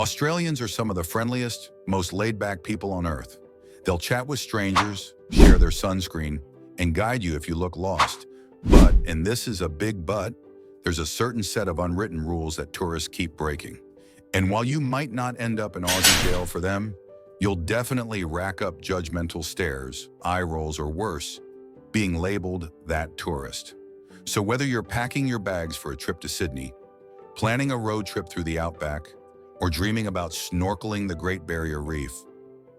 Australians are some of the friendliest, most laid-back people on Earth. They'll chat with strangers, share their sunscreen, and guide you if you look lost. But, and this is a big but, there's a certain set of unwritten rules that tourists keep breaking. And while you might not end up in Aussie jail for them, you'll definitely rack up judgmental stares, eye rolls, or worse, being labeled that tourist. So whether you're packing your bags for a trip to Sydney, planning a road trip through the outback, or dreaming about snorkeling the Great Barrier Reef,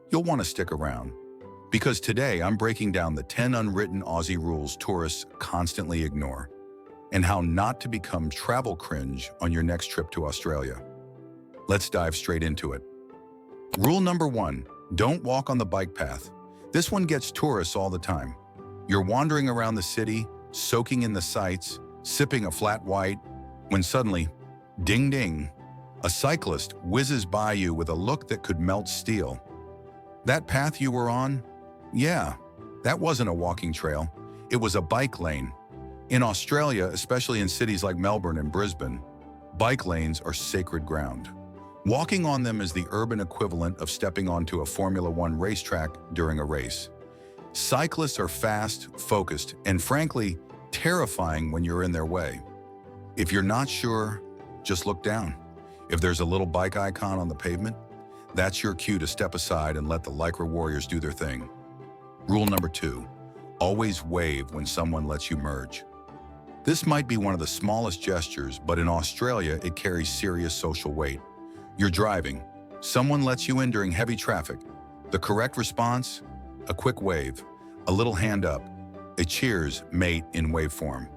you'll want to stick around. Because today I'm breaking down the 10 unwritten Aussie rules tourists constantly ignore, and how not to become travel cringe on your next trip to Australia. Let's dive straight into it. Rule number 1, don't walk on the bike path. This one gets tourists all the time. You're wandering around the city, soaking in the sights, sipping a flat white, when suddenly, ding ding, a cyclist whizzes by you with a look that could melt steel. That path you were on? Yeah, that wasn't a walking trail. It was a bike lane. In Australia, especially in cities like Melbourne and Brisbane, bike lanes are sacred ground. Walking on them is the urban equivalent of stepping onto a Formula One racetrack during a race. Cyclists are fast, focused, and frankly, terrifying when you're in their way. If you're not sure, just look down. If there's a little bike icon on the pavement, that's your cue to step aside and let the Lycra warriors do their thing. Rule number 2, always wave when someone lets you merge. This might be one of the smallest gestures, but in Australia, it carries serious social weight. You're driving. Someone lets you in during heavy traffic. The correct response? A quick wave, a little hand up, a cheers, mate in wave form.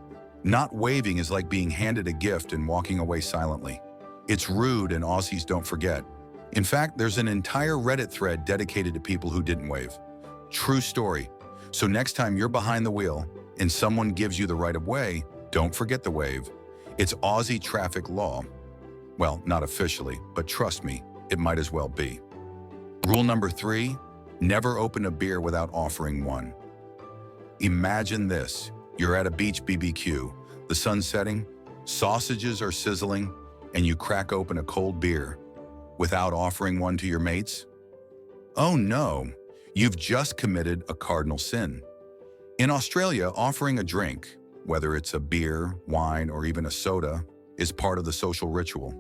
Not waving is like being handed a gift and walking away silently. It's rude and Aussies don't forget. In fact, there's an entire Reddit thread dedicated to people who didn't wave. True story. So next time you're behind the wheel and someone gives you the right of way, don't forget the wave. It's Aussie traffic law. Well, not officially, but trust me, it might as well be. Rule number 3, never open a beer without offering one. Imagine this, you're at a beach BBQ, the sun's setting, sausages are sizzling, and you crack open a cold beer without offering one to your mates? Oh no, you've just committed a cardinal sin. In Australia, offering a drink, whether it's a beer, wine, or even a soda, is part of the social ritual.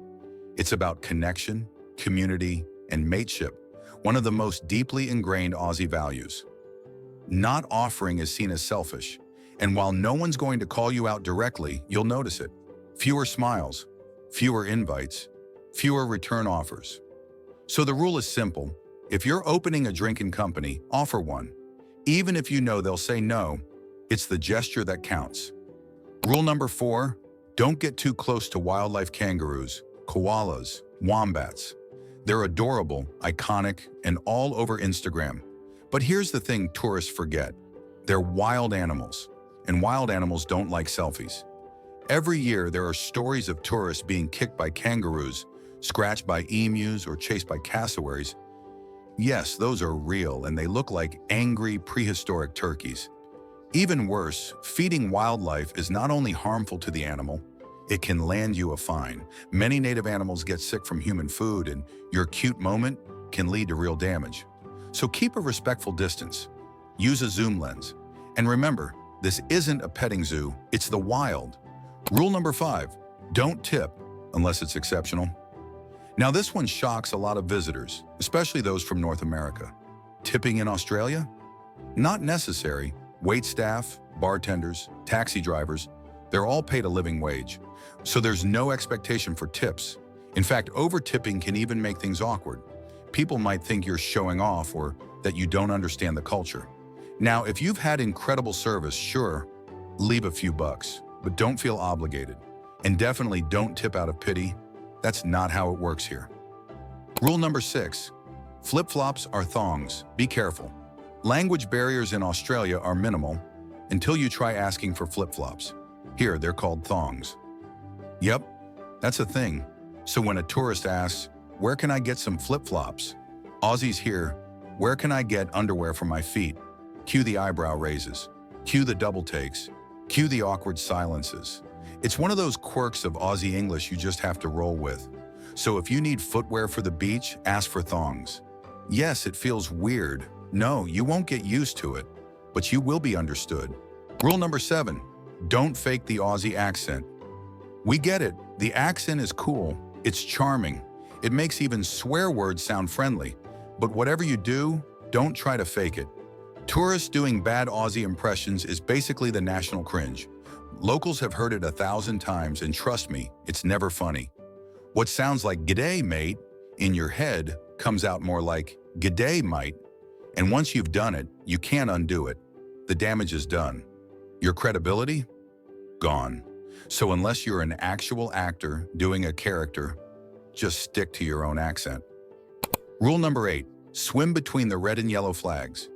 It's about connection, community, and mateship, one of the most deeply ingrained Aussie values. Not offering is seen as selfish, and while no one's going to call you out directly, you'll notice it. Fewer smiles, fewer invites, fewer return offers. So the rule is simple. If you're opening a drink in company, offer one. Even if you know they'll say no, it's the gesture that counts. Rule number 4, don't get too close to wildlife kangaroos, koalas, wombats. They're adorable, iconic, and all over Instagram. But here's the thing tourists forget. They're wild animals, and wild animals don't like selfies. Every year, there are stories of tourists being kicked by kangaroos, scratched by emus, or chased by cassowaries. Yes, those are real, and they look like angry prehistoric turkeys. Even worse, feeding wildlife is not only harmful to the animal, it can land you a fine. Many native animals get sick from human food, and your cute moment can lead to real damage. So keep a respectful distance. Use a zoom lens. And remember, this isn't a petting zoo, it's the wild. Rule number 5, don't tip unless it's exceptional. Now this one shocks a lot of visitors, especially those from North America. Tipping in Australia? Not necessary. Wait staff, bartenders, taxi drivers, they're all paid a living wage. So there's no expectation for tips. In fact, over-tipping can even make things awkward. People might think you're showing off or that you don't understand the culture. Now, if you've had incredible service, sure, leave a few bucks, but don't feel obligated. And definitely don't tip out of pity. That's not how it works here. Rule number 6, flip-flops are thongs. Be careful. Language barriers in Australia are minimal until you try asking for flip-flops. Here, they're called thongs. Yep, that's a thing. So when a tourist asks, where can I get some flip-flops? Aussies here, where can I get underwear for my feet? Cue the eyebrow raises. Cue the double takes. Cue the awkward silences. It's one of those quirks of Aussie English you just have to roll with. So if you need footwear for the beach, ask for thongs. Yes, it feels weird. No, you won't get used to it, but you will be understood. Rule number 7, don't fake the Aussie accent. We get it, the accent is cool, it's charming, it makes even swear words sound friendly, but whatever you do, don't try to fake it. Tourists doing bad Aussie impressions is basically the national cringe. Locals have heard it 1,000 times, and trust me, it's never funny. What sounds like "g'day, mate" in your head comes out more like "g'day, mate." And once you've done it, you can't undo it. The damage is done. Your credibility? Gone. So unless you're an actual actor doing a character, just stick to your own accent. Rule number 8, swim between the red and yellow flags.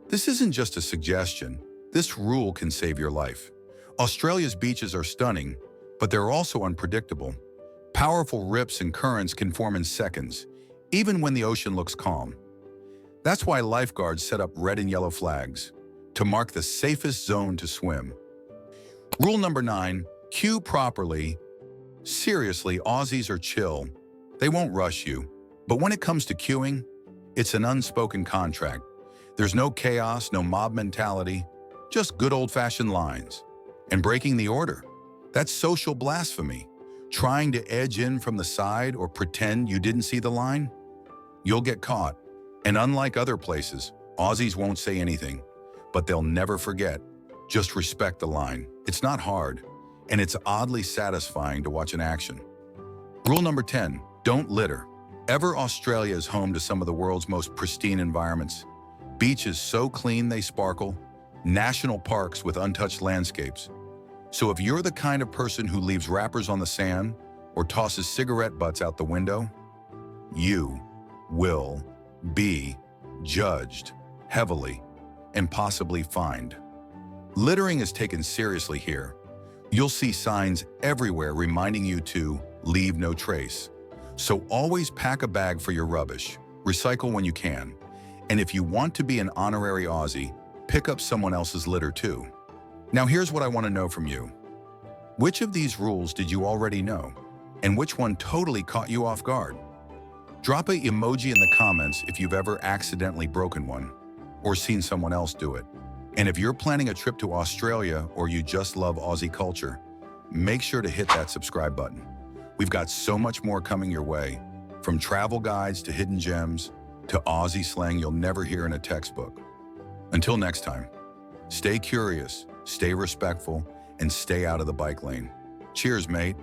This isn't just a suggestion. This rule can save your life. Australia's beaches are stunning, but they're also unpredictable. Powerful rips and currents can form in seconds, even when the ocean looks calm. That's why lifeguards set up red and yellow flags, to mark the safest zone to swim. Rule number 9, queue properly. Seriously, Aussies are chill. They won't rush you. But when it comes to queuing, it's an unspoken contract. There's no chaos, no mob mentality, just good old-fashioned lines. And breaking the order, that's social blasphemy. Trying to edge in from the side or pretend you didn't see the line, you'll get caught. And unlike other places, Aussies won't say anything, but they'll never forget. Just respect the line. It's not hard, and it's oddly satisfying to watch in action. Rule number 10, don't litter. Australia is home to some of the world's most pristine environments. Beaches so clean they sparkle, national parks with untouched landscapes. So if you're the kind of person who leaves wrappers on the sand or tosses cigarette butts out the window, you will be judged heavily and possibly fined. Littering is taken seriously here. You'll see signs everywhere reminding you to leave no trace. So always pack a bag for your rubbish, recycle when you can, and if you want to be an honorary Aussie, pick up someone else's litter too. Now here's what I want to know from you. Which of these rules did you already know, and which one totally caught you off guard? Drop an emoji in the comments if you've ever accidentally broken one, or seen someone else do it. And if you're planning a trip to Australia or you just love Aussie culture, make sure to hit that subscribe button. We've got so much more coming your way, from travel guides to hidden gems, to Aussie slang you'll never hear in a textbook. Until next time, stay curious, stay respectful, and stay out of the bike lane. Cheers, mate.